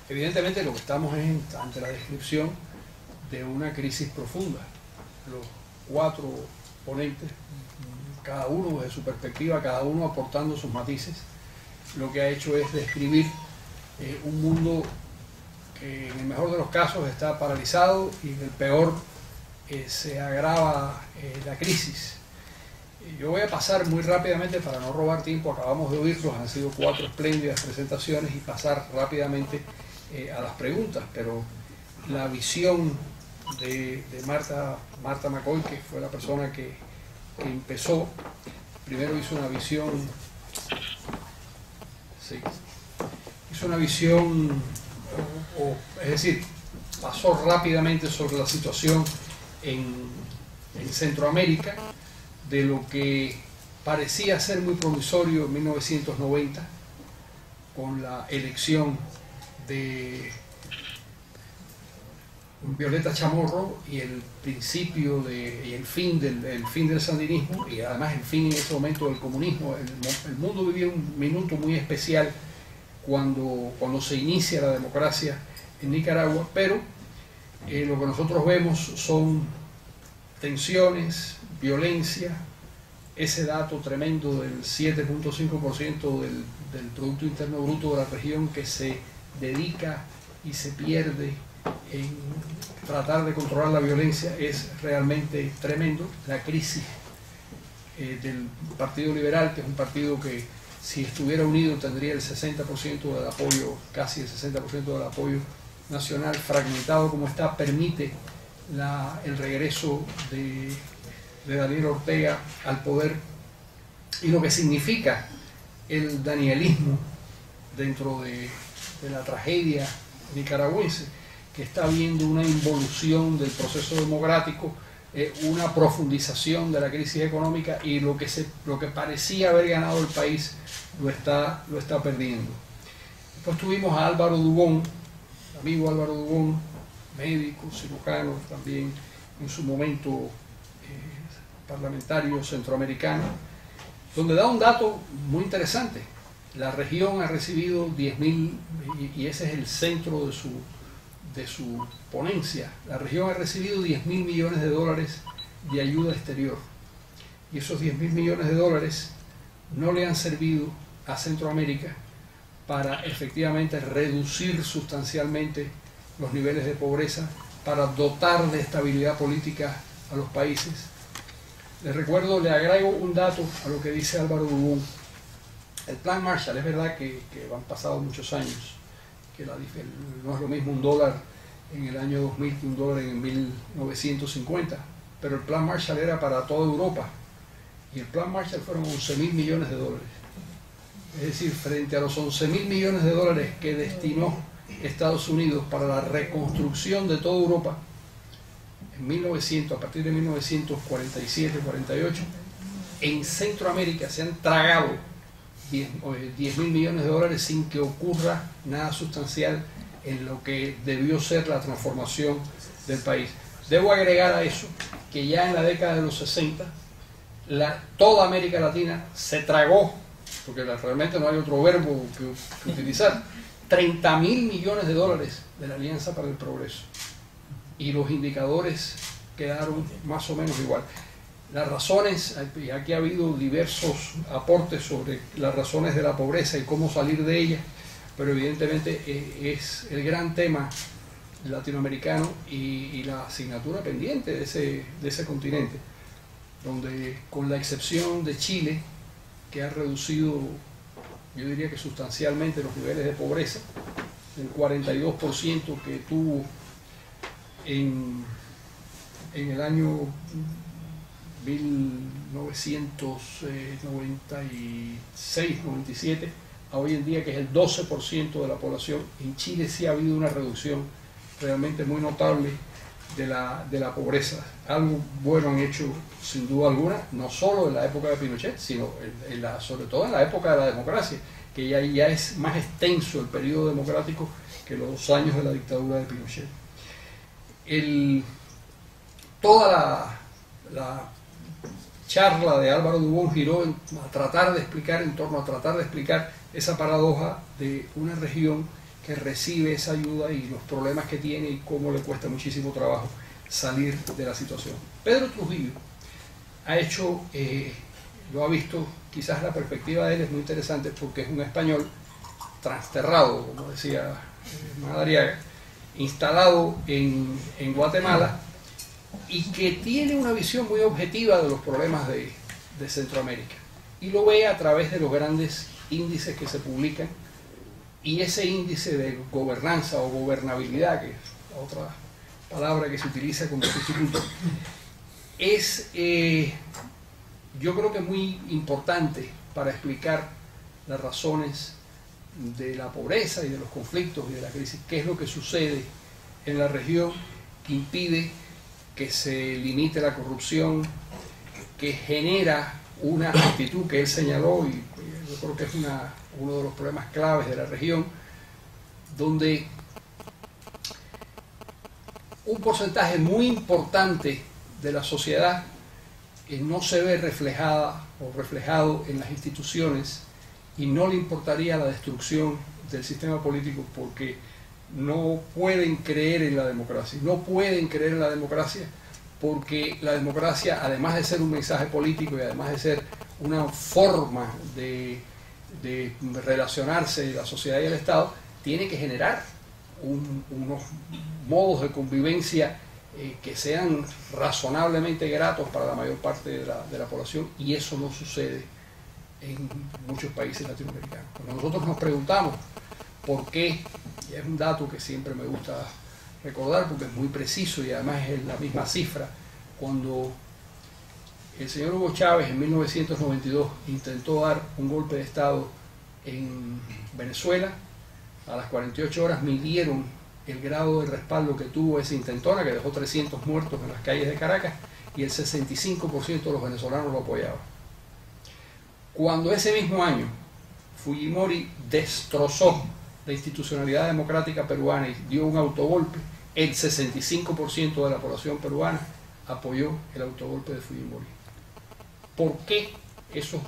Evidentemente lo que estamos es ante la descripción de una crisis profunda. Los cuatro ponentes, cada uno desde su perspectiva, cada uno aportando sus matices, lo que ha hecho es describir un mundo que en el mejor de los casos está paralizado y en el peor se agrava la crisis. Yo voy a pasar muy rápidamente para no robar tiempo, acabamos de oírlos, han sido 4 espléndidas presentaciones, y pasar rápidamente a las preguntas, pero la visión de Martha McCoy, que fue la persona que empezó, primero hizo una visión, sí, hizo una visión, es decir, pasó rápidamente sobre la situación en Centroamérica, de lo que parecía ser muy promisorio en 1990, con la elección de Violeta Chamorro y el principio y el fin del sandinismo, y además el fin en ese momento del comunismo. El mundo vivía un minuto muy especial cuando se inicia la democracia en Nicaragua, pero lo que nosotros vemos son tensiones, violencia, ese dato tremendo del 7.5% del Producto Interno Bruto de la región, que se dedica y se pierde en tratar de controlar la violencia, es realmente tremendo. La crisis del Partido Liberal, que es un partido que, si estuviera unido, tendría el 60% del apoyo, casi el 60% del apoyo nacional. Fragmentado como está, permite el regreso de Daniel Ortega al poder, y lo que significa el danielismo dentro de la tragedia nicaragüense, que está habiendo una involución del proceso democrático, una profundización de la crisis económica, y lo que parecía haber ganado el país lo está perdiendo. Después tuvimos a Álvaro Dubón, amigo Álvaro Dubón, médico, cirujano, también en su momento parlamentario centroamericano, donde da un dato muy interesante. La región ha recibido 10.000, y ese es el centro de su ponencia, la región ha recibido 10.000 millones de dólares de ayuda exterior, y esos 10.000 millones de dólares no le han servido a Centroamérica para efectivamente reducir sustancialmente los niveles de pobreza, para dotar de estabilidad política a los países. Les recuerdo, le agrego un dato a lo que dice Álvaro Dubón. El Plan Marshall, es verdad que han pasado muchos años, que no es lo mismo un dólar en el año 2000 que un dólar en 1950, pero el Plan Marshall era para toda Europa, y el Plan Marshall fueron 11.000 millones de dólares. Es decir, frente a los 11.000 millones de dólares que destinó Estados Unidos para la reconstrucción de toda Europa a partir de 1947-48, en Centroamérica se han tragado 10.000 millones de dólares sin que ocurra nada sustancial en lo que debió ser la transformación del país. Debo agregar a eso que ya en la década de los 60 toda América Latina se tragó, porque realmente no hay otro verbo que utilizar, 30.000 millones de dólares de la Alianza para el Progreso, y los indicadores quedaron más o menos igual. Las razones, y aquí ha habido diversos aportes sobre las razones de la pobreza y cómo salir de ella, pero evidentemente es el gran tema latinoamericano y la asignatura pendiente de ese continente, donde, con la excepción de Chile, que ha reducido, yo diría que sustancialmente, los niveles de pobreza, el 42% que tuvo en el año 1996-97, a hoy en día, que es el 12% de la población. En Chile sí ha habido una reducción realmente muy notable de la pobreza. Algo bueno han hecho, sin duda alguna, no solo en la época de Pinochet, sino sobre todo en la época de la democracia, que ya es más extenso el periodo democrático que los años de la dictadura de Pinochet. Toda la charla de Álvaro Dubón giró en torno a tratar de explicar esa paradoja de una región que recibe esa ayuda y los problemas que tiene y cómo le cuesta muchísimo trabajo salir de la situación. Pedro Trujillo ha hecho, lo ha visto, quizás la perspectiva de él es muy interesante porque es un español transterrado, como decía Madariaga, instalado en Guatemala y que tiene una visión muy objetiva de los problemas de Centroamérica y lo ve a través de los grandes índices que se publican, y ese índice de gobernanza o gobernabilidad, que es otra palabra que se utiliza como sustituto, es yo creo que muy importante para explicar las razones de la pobreza y de los conflictos y de la crisis, qué es lo que sucede en la región que impide que se limite la corrupción, que genera una actitud que él señaló, y yo creo que es uno de los problemas claves de la región, donde un porcentaje muy importante de la sociedad no se ve reflejada o reflejado en las instituciones y no le importaría la destrucción del sistema político porque no pueden creer en la democracia. No pueden creer en la democracia porque la democracia, además de ser un mensaje político y además de ser una forma de relacionarse de la sociedad y el Estado, tiene que generar unos modos de convivencia que sean razonablemente gratos para la mayor parte de la población, y eso no sucede en muchos países latinoamericanos. Cuando nosotros nos preguntamos por qué, y es un dato que siempre me gusta recordar porque es muy preciso y además es la misma cifra, cuando el señor Hugo Chávez en 1992 intentó dar un golpe de Estado en Venezuela, a las 48 horas midieron el grado de respaldo que tuvo esa intentona, que dejó 300 muertos en las calles de Caracas, y el 65% de los venezolanos lo apoyaban. Cuando ese mismo año Fujimori destrozó la institucionalidad democrática peruana y dio un autogolpe, el 65% de la población peruana apoyó el autogolpe de Fujimori. ¿Por qué esas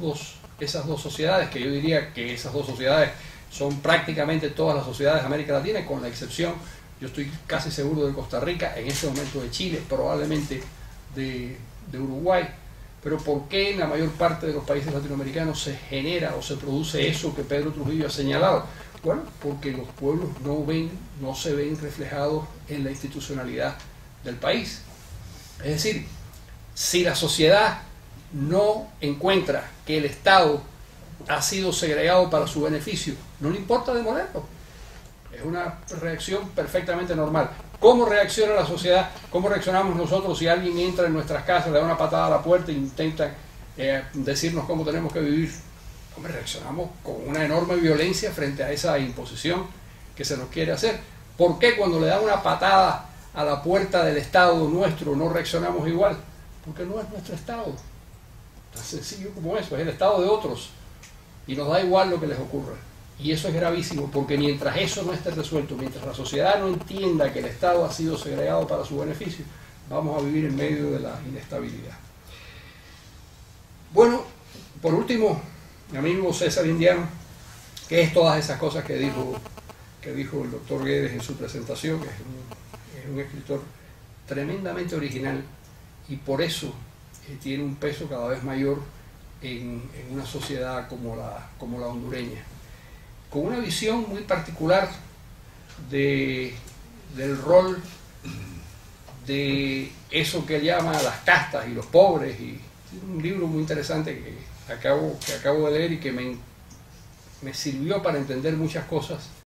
dos sociedades, que yo diría que esas dos sociedades son prácticamente todas las sociedades de América Latina, con la excepción, yo estoy casi seguro, de Costa Rica, en este momento de Chile, probablemente de Uruguay, pero por qué en la mayor parte de los países latinoamericanos se genera o se produce eso que Pedro Trujillo ha señalado? Bueno, porque los pueblos no se ven reflejados en la institucionalidad del país. Es decir, si la sociedad no encuentra que el Estado ha sido segregado para su beneficio, no le importa demolerlo. Es una reacción perfectamente normal. ¿Cómo reacciona la sociedad? ¿Cómo reaccionamos nosotros si alguien entra en nuestras casas, le da una patada a la puerta e intenta decirnos cómo tenemos que vivir? Hombre, reaccionamos con una enorme violencia frente a esa imposición que se nos quiere hacer. ¿Por qué cuando le da una patada a la puerta del Estado nuestro no reaccionamos igual? Porque no es nuestro Estado. Tan sencillo como eso, es el Estado de otros. Y nos da igual lo que les ocurra. Y eso es gravísimo, porque mientras eso no esté resuelto, mientras la sociedad no entienda que el Estado ha sido segregado para su beneficio, vamos a vivir en medio de la inestabilidad. Bueno, por último, mi amigo César Indiano, que es todas esas cosas que dijo el doctor Guedes en su presentación, que es un escritor tremendamente original y por eso tiene un peso cada vez mayor en una sociedad como la hondureña, con una visión muy particular del rol de eso que él llama las castas y los pobres, y un libro muy interesante que acabo de leer y que me sirvió para entender muchas cosas